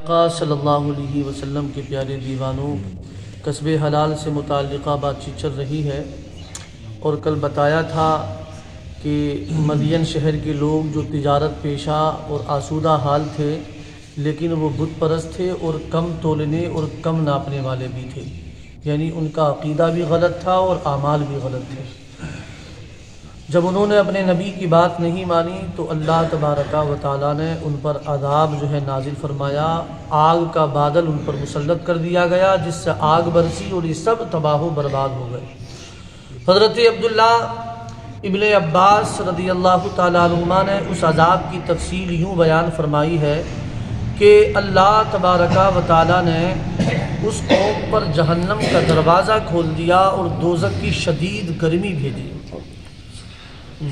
آقا صلی اللہ علیہ وسلم کے پیارے دیوانوں، کسب حلال سے متعلقہ بات چیت چل رہی ہے، اور کل بتایا تھا کہ مدین شہر کے لوگ جو تجارت پیشہ اور آسودہ حال تھے، لیکن وہ بت پرست تھے اور کم تولنے اور کم ناپنے والے بھی تھے، یعنی ان کا عقیدہ بھی غلط تھا اور اعمال بھی غلط تھے۔ جب انہوں نے اپنے نبی کی بات نہیں مانی تو اللہ تبارک و تعالیٰ نے ان پر عذاب نازل فرمایا، آگ کا بادل ان پر مسلط کر دیا گیا، جس سے آگ برسی اور یہ سب تباہ و برباد ہو گئے۔ حضرت عبداللہ ابن عباس رضی اللہ تعالیٰ عنہما نے اس عذاب کی تفصیل یوں بیان فرمائی ہے کہ اللہ تبارک و تعالیٰ نے اس قوم پر جہنم کا دروازہ کھول دیا اور دوزخ کی شدید گرمی بھیجی۔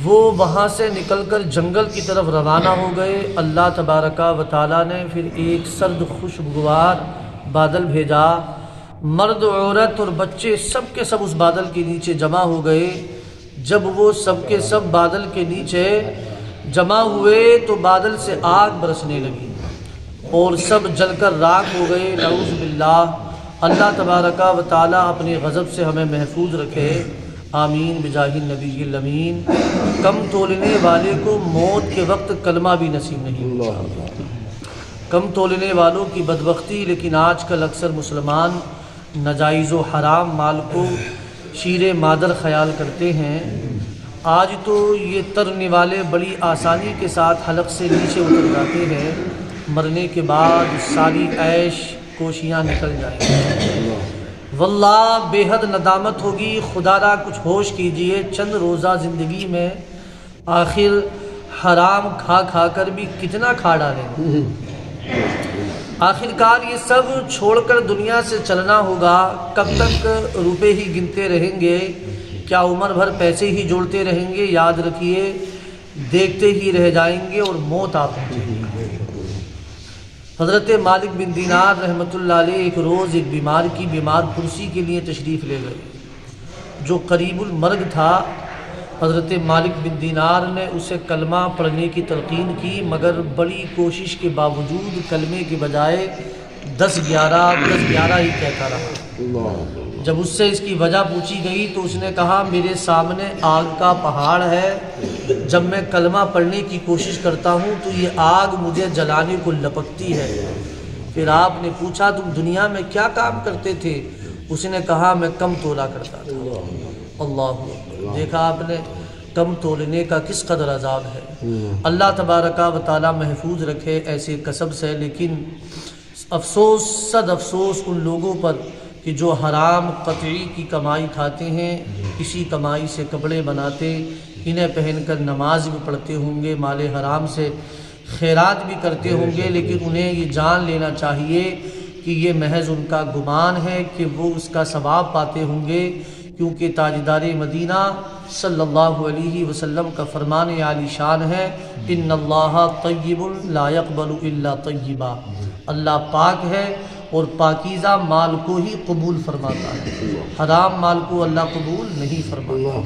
وہ وہاں سے نکل کر جنگل کی طرف روانہ ہو گئے۔ اللہ تبارک و تعالیٰ نے پھر ایک سرد خوشگوار بادل بھیجا، مرد عورت اور بچے سب کے سب اس بادل کے نیچے جمع ہو گئے۔ جب وہ سب کے سب بادل کے نیچے جمع ہوئے تو بادل سے آگ برسنے لگی اور سب جل کر راکھ ہو گئے، نعوذ باللہ۔ اللہ تبارک و تعالیٰ اپنے غضب سے ہمیں محفوظ رکھے، آمین بجاہ النبی الامین۔ کم تولنے والے کو موت کے وقت کلمہ بھی نصیب نہیں ہوتا، کم تولنے والوں کی بدبختی۔ لیکن آج کل اکثر مسلمان ناجائز و حرام مال کو شیر مادر خیال کرتے ہیں۔ آج تو یہ ترنے والے بڑی آسانی کے ساتھ حلق سے نیچے اتر جاتے ہیں، مرنے کے بعد ساری عیش کوشیاں نکل جائیں گی۔ واللہ بے حد ندامت ہوگی۔ خدا را کچھ ہوش کیجئے، چند روزہ زندگی میں آخر حرام کھا کھا کر بھی کتنا کھا ڈالیں۔ آخرکار یہ سب چھوڑ کر دنیا سے چلنا ہوگا۔ کب تک روپے ہی گنتے رہیں گے؟ کیا عمر بھر پیسے ہی جوڑتے رہیں گے؟ یاد رکھیے، دیکھتے ہی رہ جائیں گے اور موت آ پہنچے گی۔ حضرت مالک بن دینار رحمۃ اللہ علیہ ایک روز ایک بیمار کی بیمار پرسی کے لیے تشریف لے گئے، جو قریب المرگ تھا۔ حضرت مالک بن دینار نے اسے کلمہ پڑھنے کی تلقین کی، مگر بڑی کوشش کے باوجود کلمے کے بجائے 10-11 ہی کہتا رہا۔ جب اس سے اس کی وجہ پوچھی گئی تو اس نے کہا، میرے سامنے آگ کا پہاڑ ہے، جب میں کلمہ پڑھنے کی کوشش کرتا ہوں تو یہ آگ مجھے جلانے کو لپکتی ہے۔ پھر آپ نے پوچھا، تم دنیا میں کیا کام کرتے تھے؟ اس نے کہا، میں کم تولا کرتا تھا۔ اللہ اکبر! دیکھا آپ نے کم تولنے کا کس قدر عذاب ہے۔ اللہ تبارک و تعالیٰ محفوظ رکھے ایسے کسب سے۔ لیکن افسوس، صد افسوس ان لوگوں پر کہ جو حرام قطعی کی کمائی کھاتے ہیں، اسی کمائی سے کپڑے بناتے، انہیں پہن کر نماز بھی پڑھتے ہوں گے، مال حرام سے خیرات بھی کرتے ہوں گے، لیکن انہیں یہ جان لینا چاہیے کہ یہ محض ان کا گمان ہے کہ وہ اس کا ثواب پاتے ہوں گے، کیونکہ تاجدار مدینہ صلی اللہ علیہ وسلم کا فرمان عالی شان ہے، ان اللہ طیب لا یقبل الا طیبا۔ اللہ پاک ہے اور پاکیزہ مال کو ہی قبول فرماتا ہے، حرام مال کو اللہ قبول نہیں فرماتا۔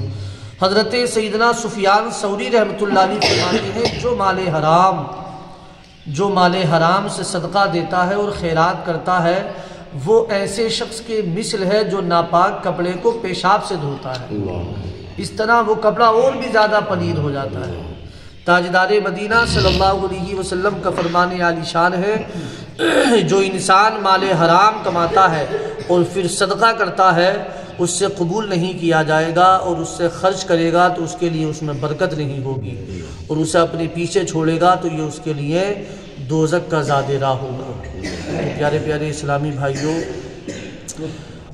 حضرت سیدنا سفیان ثوری رحمۃ اللہ علیہ فرماتے ہیں، جو مال حرام سے صدقہ دیتا ہے اور خیرات کرتا ہے، وہ ایسے شخص کے مثل ہے جو ناپاک کپڑے کو پیشاب سے دھوتا ہے، اس طرح وہ کپڑا اور بھی زیادہ پلید ہو جاتا ہے۔ تاجدار مدینہ صلی اللہ علیہ وسلم کا فرمان عالی شان ہے، جو انسان مال حرام کماتا ہے اور پھر صدقہ کرتا ہے، اس سے قبول نہیں کیا جائے گا، اور اس سے خرچ کرے گا تو اس کے لیے اس میں برکت نہیں ہوگی، اور اسے اپنے پیچھے چھوڑے گا تو یہ اس کے لیے دوزخ کا زاد راہ ہوگا۔ پیارے پیارے اسلامی بھائیوں،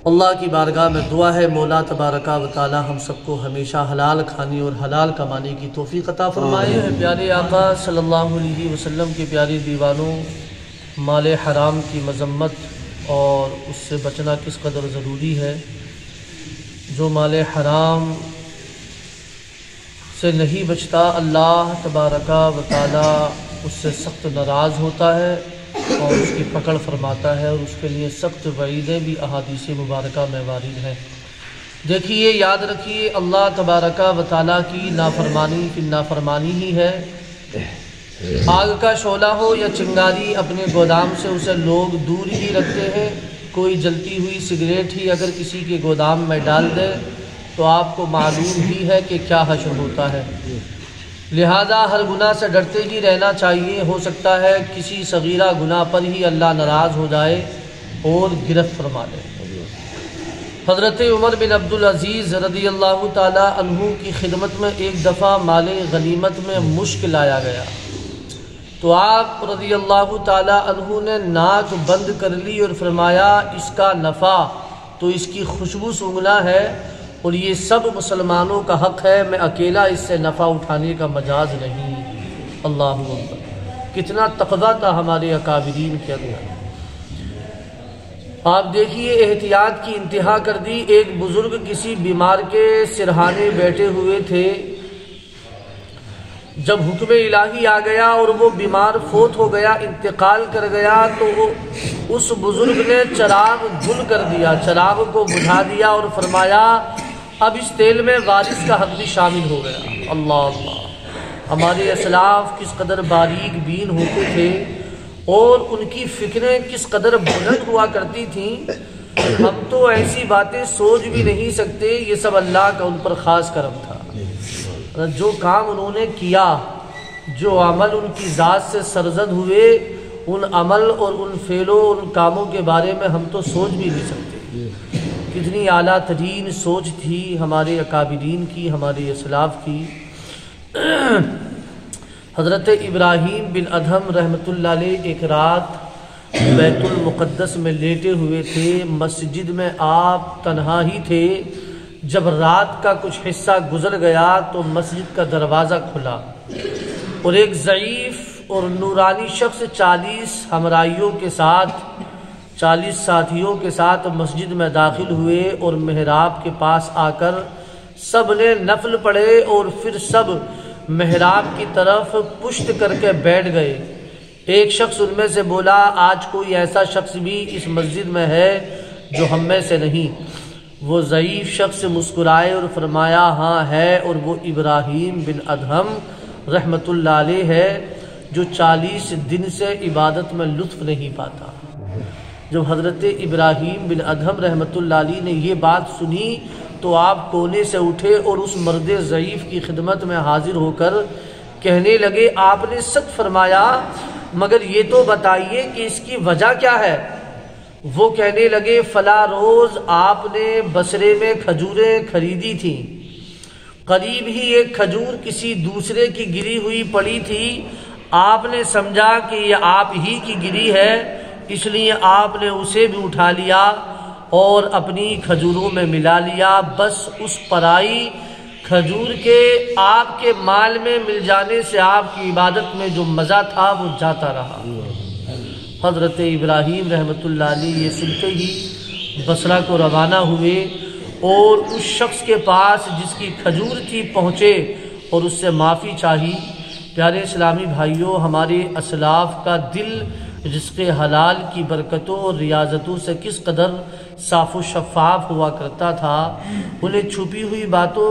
اللہ کی بارگاہ میں دعا ہے، مولا تبارک و تعالی ہم سب کو ہمیشہ حلال کھانے اور حلال کمانے کی توفیق عطا فرمائے۔ پیارے آقا صلی اللہ علیہ وسلم کے پیارے دیوانوں، مال حرام کی مذمت اور اس سے بچنا کس قدر ضروری ہے۔ جو مال حرام سے نہیں بچتا، اللہ تبارک و تعالی اس سے سخت ناراض ہوتا ہے اور اس کی پکڑ فرماتا ہے، اور اس کے لیے سخت وعیدیں بھی احادیث مبارکہ میں وارد ہیں۔ دیکھیے، یاد رکھیے، اللہ تبارک و تعالی کی نافرمانی ہی ہے، آگ کا شعلہ ہو یا چنگاری اپنے گودام سے اسے لوگ دور ہی رکھتے ہیں۔ کوئی جلتی ہوئی سگریٹ ہی اگر کسی کے گودام میں ڈال دے تو آپ کو معلوم ہی ہے کہ کیا حشر ہوتا ہے۔ لہذا ہر گناہ سے ڈرتے ہی رہنا چاہیے، ہو سکتا ہے کسی صغیرہ گناہ پر ہی اللہ ناراض ہو جائے اور گرفت فرما لے۔ حضرت عمر بن عبدالعزیز رضی اللہ تعالی عنہ کی خدمت میں ایک دفعہ مال غنیمت میں مشک لایا گیا تو آپ رضی اللہ تعالی عنہ نے ناک بند کر لی اور فرمایا اس کا نفع تو اس کی خوشبو سونگھنا ہے اور یہ سب مسلمانوں کا حق ہے، میں اکیلا اس سے نفع اٹھانے کا مجاز نہیں۔ اللہ اکبر، کتنا تقویٰ تھا ہمارے اکابرین کے اندر۔ آپ دیکھیے احتیاط کی انتہا کر دی۔ ایک بزرگ کسی بیمار کے سرہانے بیٹھے ہوئے تھے، جب حکم الہی آ گیا اور وہ بیمار فوت ہو گیا، انتقال کر گیا، تو اس بزرگ نے چراغ گل کر دیا، چراغ کو بجھا دیا اور فرمایا اب اس تیل میں وارث کا حق بھی شامل ہو گیا۔ اللہ اللہ، ہمارے اسلاف کس قدر باریک بین ہوتے تھے اور ان کی فکریں کس قدر بلند ہوا کرتی تھیں، ہم تو ایسی باتیں سوچ بھی نہیں سکتے۔ یہ سب اللہ کا ان پر خاص کرم تھا۔ جو کام انہوں نے کیا، جو عمل ان کی ذات سے سرزد ہوئے، ان عمل اور ان فعلوں ان کاموں کے بارے میں ہم تو سوچ بھی نہیں سکتے۔ کتنی اعلیٰ ترین سوچ تھی ہمارے اکابرین کی، ہمارے اسلاف کی۔ حضرت ابراہیم بن ادھم رحمۃ اللہ علیہ ایک رات بیت المقدس میں لیٹے ہوئے تھے، مسجد میں آپ تنہا ہی تھے۔ جب رات کا کچھ حصہ گزر گیا تو مسجد کا دروازہ کھلا اور ایک ضعیف اور نورانی شخص 40 ہمراہیوں کے ساتھ 40 ساتھیوں کے ساتھ مسجد میں داخل ہوئے اور محراب کے پاس آ کر سب نے نفل پڑھے اور پھر سب محراب کی طرف پشت کر کے بیٹھ گئے۔ ایک شخص ان میں سے بولا آج کوئی ایسا شخص بھی اس مسجد میں ہے جو ہم میں سے نہیں؟ وہ ضعیف شخص مسکرائے اور فرمایا ہاں ہے، اور وہ ابراہیم بن ادھم رحمۃ اللہ علیہ ہے جو 40 دن سے عبادت میں لطف نہیں پاتا۔ جب حضرت ابراہیم بن ادھم رحمۃ اللہ علیہ نے یہ بات سنی تو آپ کونے سے اٹھے اور اس مرد ضعیف کی خدمت میں حاضر ہو کر کہنے لگے آپ نے سچ فرمایا، مگر یہ تو بتائیے کہ اس کی وجہ کیا ہے؟ وہ کہنے لگے فلاں روز آپ نے بصرے میں کھجوریں خریدی تھیں، قریب ہی ایک کھجور کسی دوسرے کی گری ہوئی پڑی تھی، آپ نے سمجھا کہ یہ آپ ہی کی گری ہے، اس لیے آپ نے اسے بھی اٹھا لیا اور اپنی کھجوروں میں ملا لیا۔ بس اس پرائی کھجور کے آپ کے مال میں مل جانے سے آپ کی عبادت میں جو مزہ تھا وہ جاتا رہا۔ حضرت ابراہیم رحمۃ اللہ علیہ یہ سنتے ہی بصرہ کو روانہ ہوئے اور اس شخص کے پاس جس کی کھجور تھی پہنچے اور اس سے معافی چاہی۔ پیارے اسلامی بھائیوں، ہمارے اسلاف کا دل رزق حلال کی برکتوں اور ریاضتوں سے کس قدر صاف و شفاف ہوا کرتا تھا، انہیں چھپی ہوئی باتوں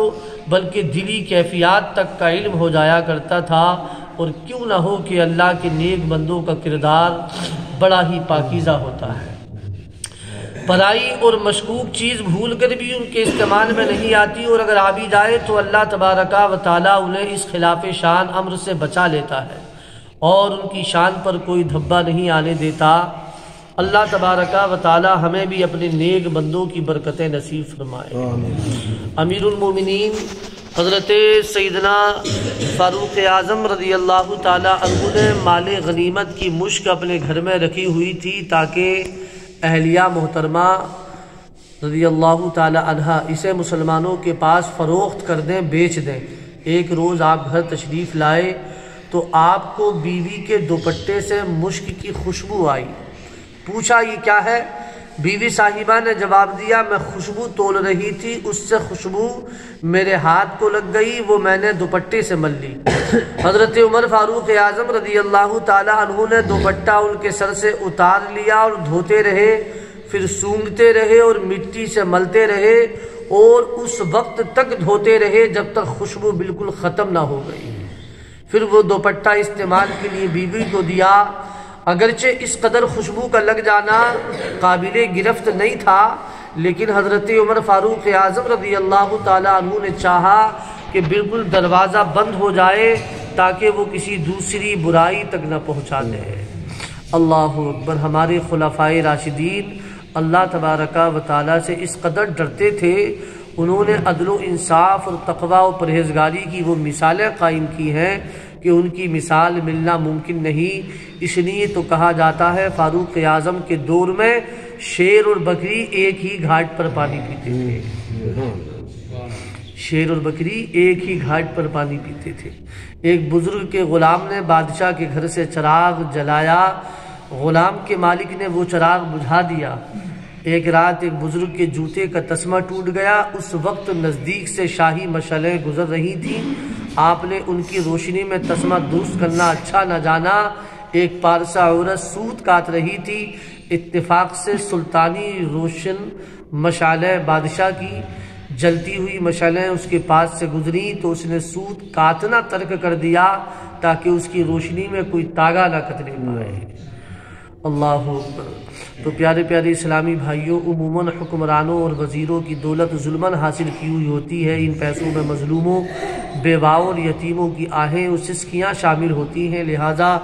بلکہ دلی کیفیات تک کا علم ہو جایا کرتا تھا۔ اور کیوں نہ ہو کہ اللہ کے نیک بندوں کا کردار بڑا ہی پاکیزہ ہوتا ہے۔ پرائی اور مشکوک چیز بھول کر بھی ان کے استعمال میں نہیں آتی، اور اگر آ بھی جائے تو اللہ تبارک و تعالیٰ انہیں اس خلاف شان امر سے بچا لیتا ہے اور ان کی شان پر کوئی دھبا نہیں آنے دیتا۔ اللہ تبارک و تعالیٰ ہمیں بھی اپنے نیک بندوں کی برکتیں نصیب فرمائے۔ امیر المومنین حضرت سیدنا فاروق اعظم رضی اللہ تعالی عنہ نے مال غنیمت کی مشک اپنے گھر میں رکھی ہوئی تھی تاکہ اہلیہ محترمہ رضی اللہ تعالی عنہ اسے مسلمانوں کے پاس فروخت کر دیں، بیچ دیں۔ ایک روز آپ گھر تشریف لائے تو آپ کو بیوی کے دوپٹے سے مشک کی خوشبو آئی۔ پوچھا یہ کیا ہے؟ بیوی صاحبہ نے جواب دیا میں خوشبو تول رہی تھی، اس سے خوشبو میرے ہاتھ کو لگ گئی، وہ میں نے دوپٹے سے مل لی۔ حضرت عمر فاروق اعظم رضی اللہ تعالی عنہ نے دوپٹہ ان کے سر سے اتار لیا اور دھوتے رہے، پھر سونگھتے رہے اور مٹی سے ملتے رہے اور اس وقت تک دھوتے رہے جب تک خوشبو بالکل ختم نہ ہو گئی۔ پھر وہ دوپٹہ استعمال کے لیے بیوی کو دیا، اگرچہ اس قدر خوشبو کا لگ جانا قابل گرفت نہیں تھا، لیکن حضرت عمر فاروق اعظم رضی اللہ تعالیٰ عنہ نے چاہا کہ بالکل دروازہ بند ہو جائے تاکہ وہ کسی دوسری برائی تک نہ پہنچا دے۔ اللہ اکبر۔ ہمارے خلفائے راشدین اللہ تبارک و تعالیٰ سے اس قدر ڈرتے تھے، انہوں نے عدل و انصاف اور تقوی و پرہیزگاری کی وہ مثالیں قائم کی ہیں کہ ان کی مثال ملنا ممکن نہیں۔ اس لیے تو کہا جاتا ہے فاروق اعظم کے دور میں شیر اور بکری ایک ہی گھاٹ پر پانی پیتے تھے، شیر اور بکری ایک ہی گھاٹ پر پانی پیتے تھے۔ ایک بزرگ کے غلام نے بادشاہ کے گھر سے چراغ جلایا، غلام کے مالک نے وہ چراغ بجھا دیا۔ ایک رات ایک بزرگ کے جوتے کا تسمہ ٹوٹ گیا، اس وقت نزدیک سے شاہی مشعلیں گزر رہی تھیں، آپ نے ان کی روشنی میں تسمہ درست کرنا اچھا نہ جانا۔ ایک پارسا عورت سوت کاٹ رہی تھی، اتفاق سے سلطانی روشن مشعلیں بادشاہ کی جلتی ہوئی مشعلیں اس کے پاس سے گزری تو اس نے سوت کاٹنا ترک کر دیا تاکہ اس کی روشنی میں کوئی تاگا نہ کتنے پائے۔ اللہ اکبر۔ تو پیارے پیارے اسلامی بھائیوں، عموماً حکمرانوں اور وزیروں کی دولت ظلماً حاصل کی ہوئی ہوتی ہے، ان پیسوں میں مظلوموں، بیواؤں اور یتیموں کی آہیں اور سسکیاں شامل ہوتی ہیں، لہٰذا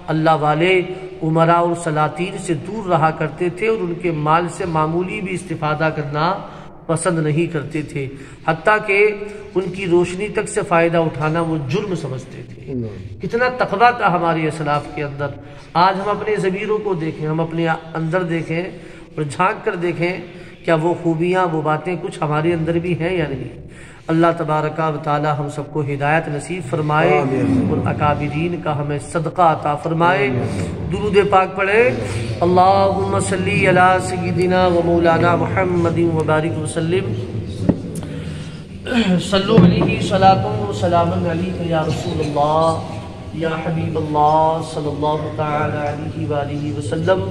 اللہ والے عمراء اور سلاطین سے دور رہا کرتے تھے اور ان کے مال سے معمولی بھی استفادہ کرنا پسند نہیں کرتے تھے، حتیٰ کہ ان کی روشنی تک سے فائدہ اٹھانا وہ جرم سمجھتے تھے۔ کتنا تقویٰ تھا ہمارے اسلاف کے اندر۔ آج ہم اپنے ضمیروں کو دیکھیں، ہم اپنے اندر دیکھیں اور جھانک کر دیکھیں کیا وہ خوبیاں، وہ باتیں کچھ ہمارے اندر بھی ہیں یا نہیں۔ اللہ تبارک و تعالی ہم سب کو ہدایت نصیب فرمائے اور اکابرین کا ہمیں صدقہ عطا فرمائے۔ درود پاک پڑھے، اللہم صلی علی سیدنا و مولانا محمد و بارک وسلم۔ صلو علیہ صلاۃ و سلام علیک یا رسول اللہ یا حبیب اللہ صلی اللہ تعالی علیہ وآلہ وسلم۔